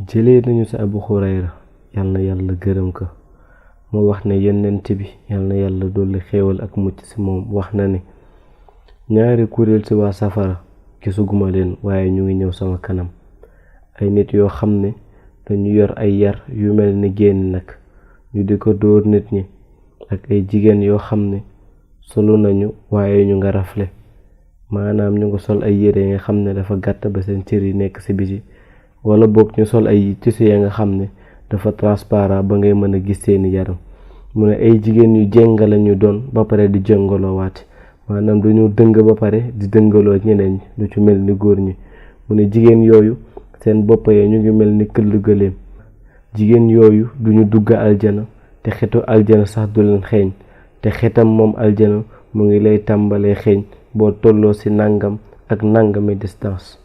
jëlee nañu ci Abu Hurayra yal na yàlla gërëm ko mu wax ne yonent bi yal na yàlla dolli xéewal ak mucc ci moom wax na ne ñaari kuréel ci waa safara gisuguma leen waaye ñu ngi ñëw sama kanam. ay nit yoo xam ne dañu yor ay yar yu mel ni génn nag ñu di ko dóor nit ñi ak ay jigéen yoo xam ne solu nañu waaye ñu nga rafle maanaam ñu nga sol ay yére yi nga xam ne dafa gàtt ba seen cër yi nekk ci biti wala boog ñu sol ay tissu ya nga xam ne dafa transparent ba ngay mën a gis seeni yaram. mu ne ay jigéen yu jénga lañu doon ba pare di jëngaloo waat maanaam dañoo dëng ba pare di dëngaloo ñeneen lu ci mel ni góor ñi. mu ne jigéen yooyu seen bopp yi ñu ngi mel ni këll gëléem. jigéen yooyu duñu dugg aljana te xetu aljana sax du leen xeeñ te xetam moom aljana mu ngi lay tàmbalee xeeñ boo tolloo ci nangam ak nangami distance.